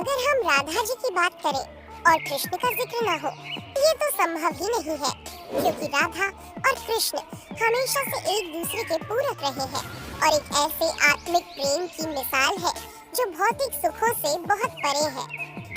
अगर हम राधा जी की बात करें और कृष्ण का जिक्र न हो, ये तो संभव ही नहीं है, क्योंकि राधा और कृष्ण हमेशा से एक दूसरे के पूरक रहे हैं और एक ऐसे आत्मिक प्रेम की मिसाल है जो भौतिक सुखों से बहुत परे है।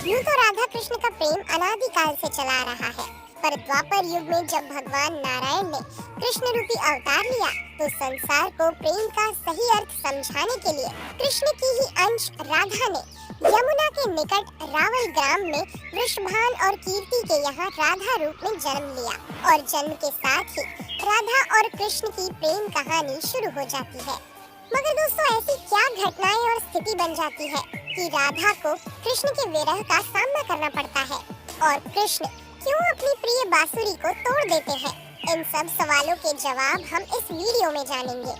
यूं तो राधा कृष्ण का प्रेम अनादिकाल से चला आ रहा है, पर द्वापर युग में जब भगवान नारायण ने कृष्ण रूपी अवतार लिया तो संसार को प्रेम का सही अर्थ समझाने के लिए कृष्ण की ही अंश राधा ने यमुना के निकट रावल ग्राम में वृषभान और कीर्ति के यहाँ राधा रूप में जन्म लिया और जन्म के साथ ही राधा और कृष्ण की प्रेम कहानी शुरू हो जाती है। मगर दोस्तों, ऐसी क्या घटनाएं और स्थिति बन जाती है कि राधा को कृष्ण के विरह का सामना करना पड़ता है और कृष्ण क्यों अपनी प्रिय बांसुरी को तोड़ देते हैं? इन सब सवालों के जवाब हम इस वीडियो में जानेंगे।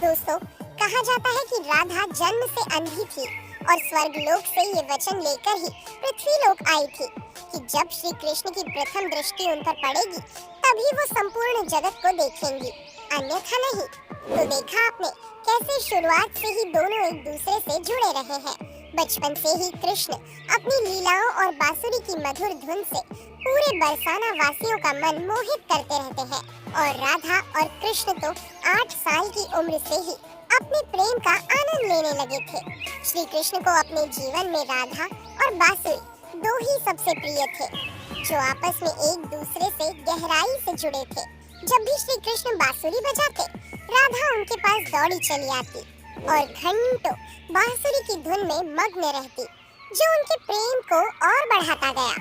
दोस्तों, कहा जाता है कि राधा जन्म से अंधी थी और स्वर्ग लोक से ये वचन लेकर ही पृथ्वी लोक आई थी कि जब श्री कृष्ण की प्रथम दृष्टि उन पर पड़ेगी तभी वो संपूर्ण जगत को देखेंगी, अन्यथा नहीं। तो देखा आपने कैसे शुरुआत से ही दोनों एक दूसरे से जुड़े रहे हैं। बचपन से ही कृष्ण अपनी लीलाओं और बांसुरी की मधुर धुन से पूरे बरसाना वासियों का मन मोहित करते रहते हैं और राधा और कृष्ण तो 8 साल की उम्र से ही अपने प्रेम का आनंद लेने लगे थे। श्री कृष्ण को अपने जीवन में राधा और बांसुरी दो ही सबसे प्रिय थे, जो आपस में एक दूसरे से गहराई से जुड़े थे। जब भी श्री कृष्ण बांसुरी बजाते, राधा उनके पास दौड़ी चली आती और घंटों बांसुरी की धुन में मग्न रहती, जो उनके प्रेम को और बढ़ाता गया।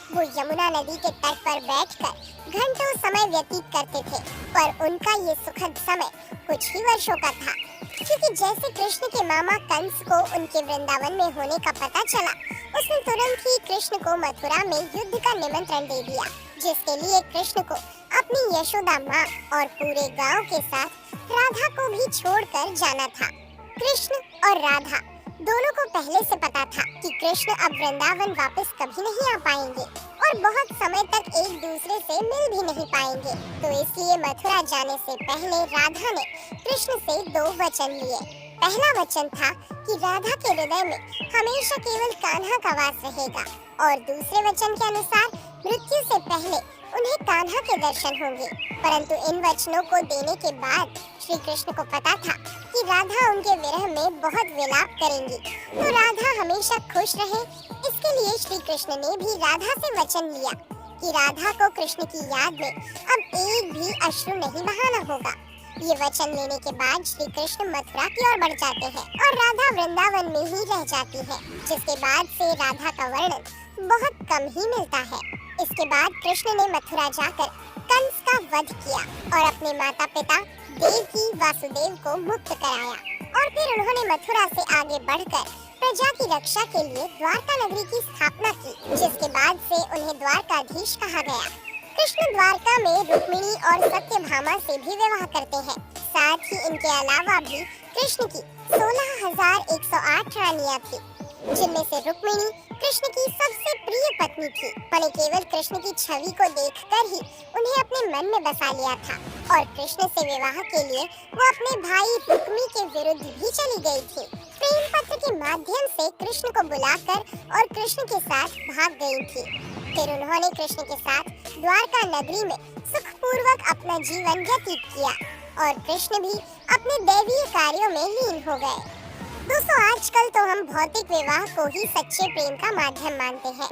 वो यमुना नदी के तट पर बैठकर घंटों समय व्यतीत करते थे, पर उनका ये सुखद समय कुछ ही वर्षों का था, क्योंकि जैसे कृष्ण के मामा कंस को उनके वृंदावन में होने का पता चला, उसने तुरंत ही कृष्ण को मथुरा में युद्ध का निमंत्रण दे दिया, जिसके लिए कृष्ण को अपनी यशोदा माँ और पूरे गांव के साथ राधा को भी छोड़कर जाना था। कृष्ण और राधा दोनों को पहले से पता था कि कृष्ण अब वृंदावन वापस कभी नहीं आ पाएंगे और बहुत समय तक एक दूसरे से मिल भी नहीं पाएंगे। तो इसलिए मथुरा जाने से पहले राधा ने कृष्ण से 2 वचन लिए। पहला वचन था कि राधा के हृदय में हमेशा केवल कान्हा का वास रहेगा और दूसरे वचन के अनुसार मृत्यु से पहले उन्हें कान्हा के दर्शन होंगे। परंतु इन वचनों को देने के बाद श्री कृष्ण को पता था कि राधा उनके विरह में बहुत विलाप करेंगी, तो राधा हमेशा खुश रहे, इसके लिए श्री कृष्ण ने भी राधा से वचन लिया कि राधा को कृष्ण की याद में अब एक भी अश्रु नहीं बहाना होगा। ये वचन लेने के बाद श्री कृष्ण मथुरा की ओर बढ़ जाते हैं और राधा वृंदावन में ही रह जाती है, जिसके बाद से राधा का वर्णन बहुत कम ही मिलता है। इसके बाद कृष्ण ने मथुरा जाकर कंस का वध किया और अपने माता पिता देवकी वासुदेव को मुक्त कराया और फिर उन्होंने मथुरा से आगे बढ़कर प्रजा की रक्षा के लिए द्वारका नगरी की स्थापना की, जिसके बाद से उन्हें द्वारकाधीश कहा गया। कृष्ण द्वारका में रुक्मिणी और सत्यभामा से भी विवाह करते हैं। साथ ही इनके अलावा भी कृष्ण की 16,108 रानियां थी, जिनमें से रुक्मिणी कृष्ण की सबसे प्रिय पत्नी थी। उन्हें केवल कृष्ण की छवि को देखकर ही उन्हें अपने मन में बसा लिया था और कृष्ण से विवाह के लिए वो अपने भाई रुक्मी के विरुद्ध भी चली गई थी। प्रेम पत्र के माध्यम से कृष्ण को बुलाकर और कृष्ण के साथ भाग गई थी। फिर उन्होंने कृष्ण के साथ द्वारका नगरी में सुखपूर्वक अपना जीवन व्यतीत किया और कृष्ण भी अपने दैवीय कार्यों में लीन हो गए। दोस्तों, आजकल तो हम भौतिक विवाह को ही सच्चे प्रेम का माध्यम मानते हैं,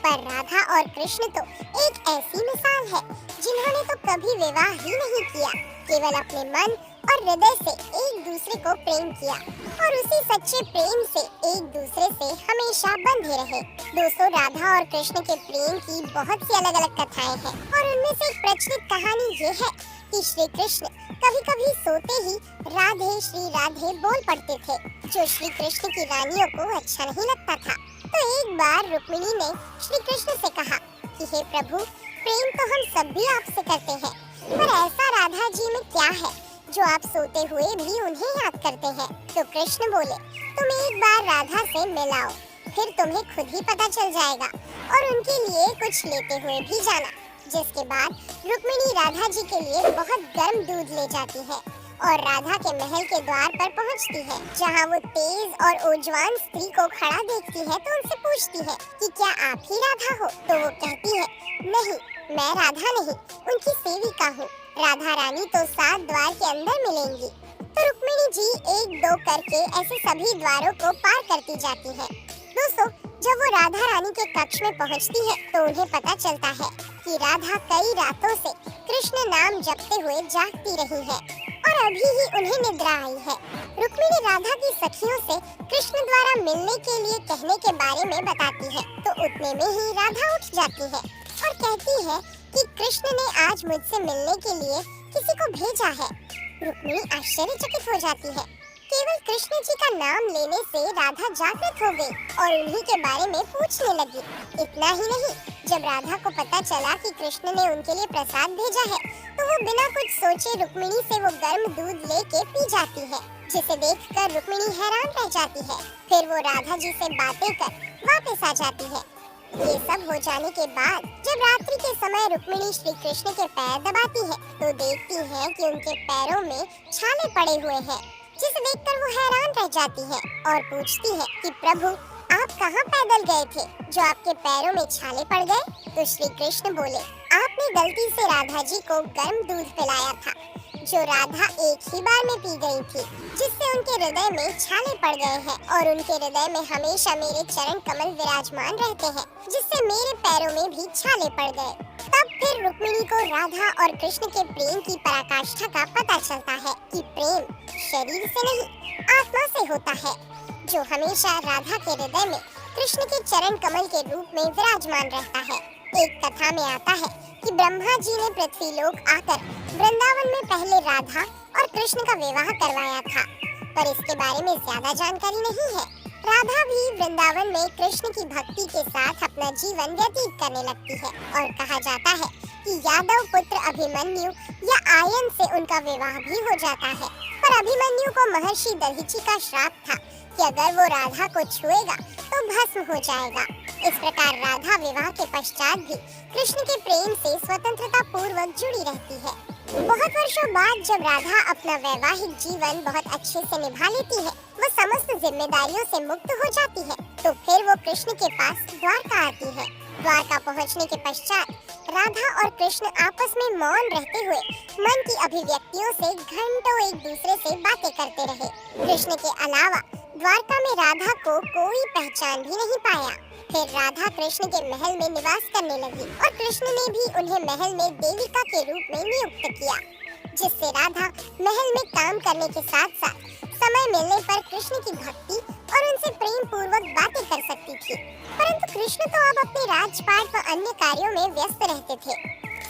पर राधा और कृष्ण तो एक ऐसी मिसाल है जिन्होंने तो कभी विवाह ही नहीं किया, केवल अपने मन और हृदय से एक दूसरे को प्रेम किया और उसी सच्चे प्रेम से एक दूसरे से हमेशा बंधे रहे। दोस्तों, राधा और कृष्ण के प्रेम की बहुत सी अलग अलग कथाएं हैं और उनमें से एक प्रचलित कहानी ये है कि श्री कृष्ण कभी कभी सोते ही राधे श्री राधे बोल पड़ते थे, जो श्री कृष्ण की रानियों को अच्छा नहीं लगता था। तो एक बार रुक्मिणी ने श्री कृष्ण से कहा कि हे प्रभु, प्रेम तो हम सब भी आपसे करते हैं, पर ऐसा राधा जी में क्या है जो आप सोते हुए भी उन्हें याद करते हैं? तो कृष्ण बोले, तुम एक बार राधा से मिलाओ, फिर तुम्हें खुद ही पता चल जाएगा और उनके लिए कुछ लेते हुए भी जाना। जिसके बाद रुक्मिणी राधा जी के लिए बहुत गर्म दूध ले जाती है और राधा के महल के द्वार पर पहुंचती है, जहां वो तेज और ऊर्जवान स्त्री को खड़ा देखती है तो उनसे पूछती है कि क्या आप ही राधा हो? तो वो कहती है, नहीं, मैं राधा नहीं, उनकी सेविका हूँ। राधा रानी तो 7 द्वार के अंदर मिलेंगी। तो रुक्मिणी जी एक दो करके ऐसे सभी द्वारों को पार करती जाती है। दोस्तों, जब वो राधा रानी के कक्ष में पहुंचती है तो उन्हें पता चलता है कि राधा कई रातों से कृष्ण नाम जपते हुए जागती रही है और अभी ही उन्हें निद्रा आई है। रुक्मिणी राधा की सखियों से कृष्ण द्वारा मिलने के लिए कहने के बारे में बताती है तो उतने में ही राधा उठ जाती है और कहती है कि कृष्ण ने आज मुझसे मिलने के लिए किसी को भेजा है। रुक्मिणी आश्चर्यचकित हो जाती है। केवल कृष्ण जी का नाम लेने से राधा जागृत हो गई और उन्हीं के बारे में पूछने लगी। इतना ही नहीं, जब राधा को पता चला कि कृष्ण ने उनके लिए प्रसाद भेजा है तो वो बिना कुछ सोचे रुक्मिणी से वो गर्म दूध लेके पी जाती है, जिसे देखकर रुक्मिणी हैरान रह जाती है। फिर वो राधा जी से बातें कर वापस आ जाती है। ये सब हो जाने के बाद जब रात्रि के समय रुक्मिणी श्री कृष्ण के पैर दबाती है तो देखती है कि उनके पैरों में छाले पड़े हुए हैं, जिसे देखकर वो हैरान रह जाती है और पूछती है कि प्रभु, आप कहाँ पैदल गए थे जो आपके पैरों में छाले पड़ गए? तो श्री कृष्ण बोले, आपने गलती से राधा जी को गर्म दूध पिलाया था, जो राधा एक ही बार में पी गई थी, जिससे उनके हृदय में छाले पड़ गए हैं और उनके हृदय में हमेशा मेरे चरण कमल विराजमान रहते हैं, जिससे मेरे पैरों में भी छाले पड़ गए। तब फिर रुक्मिणी को राधा और कृष्ण के प्रेम की पराकाष्ठा का पता चलता है कि प्रेम शरीर से नहीं, आत्मा से होता है, जो हमेशा राधा के हृदय में कृष्ण के चरण कमल के रूप में विराजमान रहता है। एक कथा में आता है कि ब्रह्मा जी ने पृथ्वी लोक आकर वृंदावन में पहले राधा और कृष्ण का विवाह करवाया था, पर इसके बारे में ज्यादा जानकारी नहीं है। राधा भी वृंदावन में कृष्ण की भक्ति के साथ अपना जीवन व्यतीत करने लगती है और कहा जाता है कि यादव पुत्र अभिमन्यु या आयन से उनका विवाह भी हो जाता है। पर अभिमन्यु को महर्षि दधीचि का श्राप था कि अगर वो राधा को छुएगा तो भस्म हो जाएगा। इस प्रकार राधा विवाह के पश्चात भी कृष्ण के प्रेम से स्वतंत्रता पूर्वक जुड़ी रहती है। बहुत वर्षों बाद जब राधा अपना वैवाहिक जीवन बहुत अच्छे से निभा लेती है, वो समस्त जिम्मेदारियों से मुक्त हो जाती है, तो फिर वो कृष्ण के पास द्वारका आती है। द्वारका पहुंचने के पश्चात राधा और कृष्ण आपस में मौन रहते हुए मन की अभिव्यक्तियों से घंटों एक दूसरे से बातें करते रहे। कृष्ण के अलावा द्वारका में राधा को कोई पहचान भी नहीं पाया। फिर राधा कृष्ण के महल में निवास करने लगी और कृष्ण ने भी उन्हें महल में देविका के रूप में नियुक्त किया, जिससे राधा महल में काम करने के साथ साथ समय मिलने पर कृष्ण की भक्ति और उनसे प्रेम पूर्वक बातें कर सकती थी। परंतु कृष्ण तो अब अपने राजपाट व अन्य कार्यों में व्यस्त रहते थे।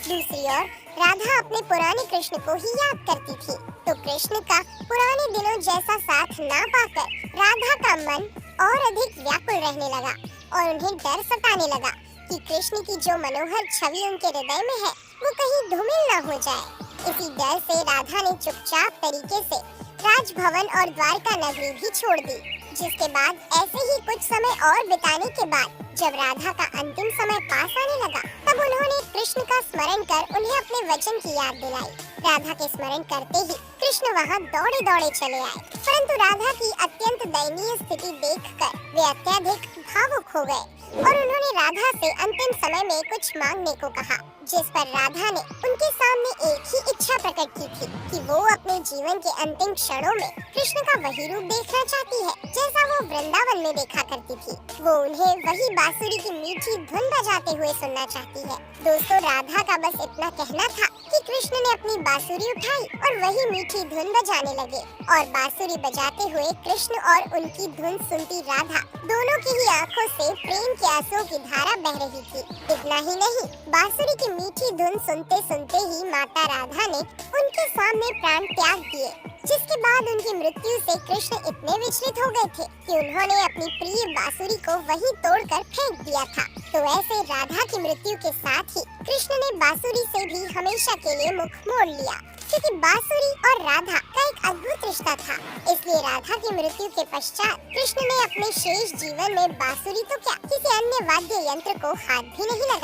दूसरी ओर राधा अपने पुराने कृष्ण को ही याद करती थी, तो कृष्ण का पुराने दिनों जैसा साथ ना पाकर राधा का मन और अधिक व्याकुल रहने लगा और उन्हें डर सताने लगा कि कृष्ण की जो मनोहर छवि उनके हृदय में है वो कहीं धूमिल न हो जाए। इसी डर से राधा ने चुपचाप तरीके से राजभवन और द्वारका नगरी भी छोड़ दी। जिसके बाद ऐसे ही कुछ समय और बिताने के बाद जब राधा का अंतिम समय पास आने लगा, तब उन्होंने कृष्ण का स्मरण कर उन्हें अपने वचन की याद दिलाई। राधा के स्मरण करते ही कृष्ण वहाँ दौड़े दौड़े चले आए, परंतु राधा की अत्यंत दयनीय स्थिति देखकर वे अत्यधिक भावुक हो गए और उन्होंने राधा से अंतिम समय में कुछ मांगने को कहा, जिस पर राधा ने उनके सामने एक ही इच्छा प्रकट की थी कि वो अपने जीवन के अंतिम क्षणों में कृष्ण का वही रूप देखना चाहती है जैसा वो वृंदावन में देखा करती थी। वो उन्हें वही बांसुरी की मीठी धुन बजाते हुए सुनना चाहती है। दोस्तों, राधा का बस इतना कहना था कि कृष्ण ने अपनी बांसुरी उठाई और वही मीठी धुन बजाने लगे और बांसुरी बजाते हुए कृष्ण और उनकी धुन सुनती राधा दोनों की ही आंखों से प्रेम के आंसुओं की धारा बह रही थी। इतना ही नहीं, बांसुरी की मीठी धुन सुनते सुनते ही माता राधा ने उनके सामने प्राण त्याग दिए, जिसके बाद उनकी मृत्यु से कृष्ण इतने विचलित हो गए थे कि उन्होंने अपनी प्रिय बांसुरी को वहीं तोड़कर फेंक दिया था। तो ऐसे राधा की मृत्यु के साथ ही कृष्ण ने बांसुरी से भी हमेशा के लिए मुख मोड़ लिया, क्योंकि बांसुरी और राधा का एक अद्भुत रिश्ता था। इसलिए राधा की मृत्यु के पश्चात कृष्ण ने अपने शेष जीवन में बांसुरी तो क्या किसी अन्य वाद्य यंत्र को हाथ भी नहीं लगाया।